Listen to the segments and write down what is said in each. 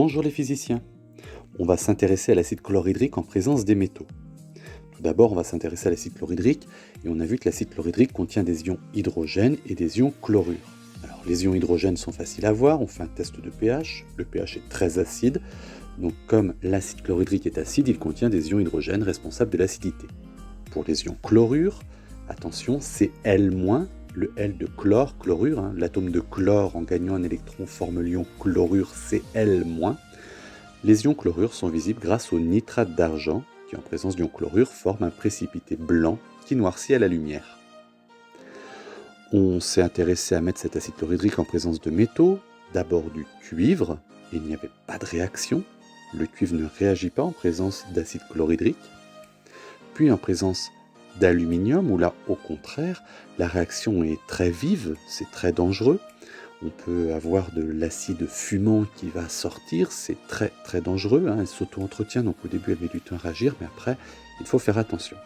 Bonjour les physiciens. On va s'intéresser à l'acide chlorhydrique en présence des métaux. Tout d'abord, on va s'intéresser à l'acide chlorhydrique et on a vu que l'acide chlorhydrique contient des ions hydrogène et des ions chlorure. Alors, les ions hydrogène sont faciles à voir, on fait un test de pH. Le pH est très acide, donc comme l'acide chlorhydrique est acide, il contient des ions hydrogène responsables de l'acidité. Pour les ions chlorure, attention, c'est L-, le L de chlore, chlorure, l'atome de chlore en gagnant un électron forme l'ion chlorure Cl-. Les ions chlorure sont visibles grâce au nitrate d'argent, qui en présence d'ions chlorure forme un précipité blanc qui noircit à la lumière. On s'est intéressé à mettre cet acide chlorhydrique en présence de métaux, d'abord du cuivre, et il n'y avait pas de réaction. Le cuivre ne réagit pas en présence d'acide chlorhydrique. Puis en présence d'aluminium, où là, au contraire, la réaction est très vive, c'est très dangereux. On peut avoir de l'acide fumant qui va sortir, c'est très très dangereux, elle s'auto-entretient, donc au début elle met du temps à réagir, mais après, il faut faire attention.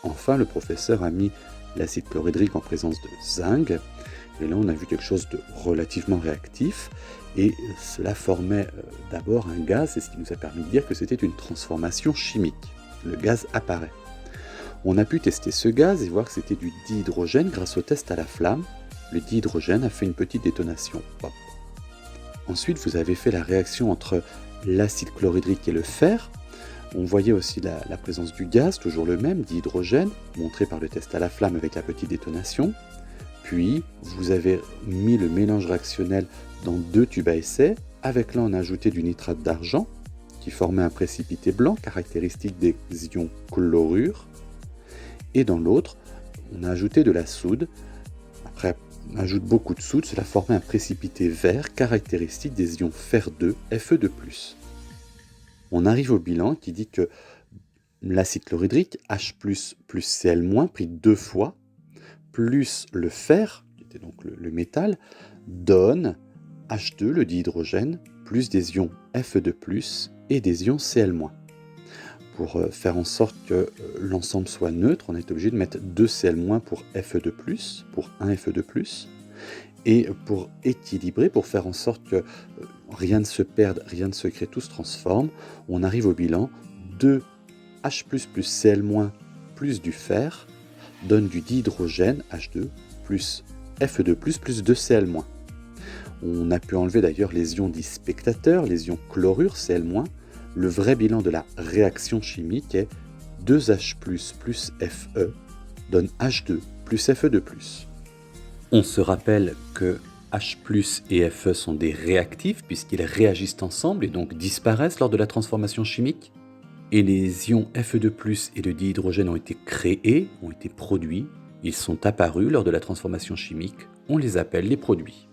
Enfin, le professeur a mis l'acide chlorhydrique en présence de zinc, et là on a vu quelque chose de relativement réactif, et cela formait d'abord un gaz, et ce qui nous a permis de dire que c'était une transformation chimique. Le gaz apparaît. On a pu tester ce gaz et voir que c'était du dihydrogène grâce au test à la flamme. Le dihydrogène a fait une petite détonation. Hop. Ensuite, vous avez fait la réaction entre l'acide chlorhydrique et le fer. On voyait aussi la présence du gaz, toujours le même, dihydrogène, montré par le test à la flamme avec la petite détonation. Puis, vous avez mis le mélange réactionnel dans 2 tubes à essai. Avec là, on a ajouté du nitrate d'argent, qui formait un précipité blanc caractéristique des ions chlorure. Et dans l'autre, on a ajouté de la soude. Après, on ajoute beaucoup de soude, cela formait un précipité vert caractéristique des ions Fer2, Fe2+. On arrive au bilan qui dit que l'acide chlorhydrique, H+, plus Cl- pris 2 fois, plus le fer, qui était donc le métal, donne H2, le dihydrogène, plus des ions Fe2+, et des ions Cl-. Pour faire en sorte que l'ensemble soit neutre, on est obligé de mettre 2 Cl- pour Fe2+, pour 1 Fe2+, et pour équilibrer, pour faire en sorte que rien ne se perde, rien ne se crée, tout se transforme, on arrive au bilan 2 H++ plus Cl- plus du fer donne du dihydrogène, H2, plus Fe2+, plus 2 Cl-. On a pu enlever d'ailleurs les ions dits spectateurs, les ions chlorure, Cl-. Le vrai bilan de la réaction chimique est 2H+, plus Fe donne H2 plus Fe2+. On se rappelle que H+, et Fe sont des réactifs puisqu'ils réagissent ensemble et donc disparaissent lors de la transformation chimique. Et les ions Fe2+, et le dihydrogène ont été créés, ont été produits, ils sont apparus lors de la transformation chimique, on les appelle les produits.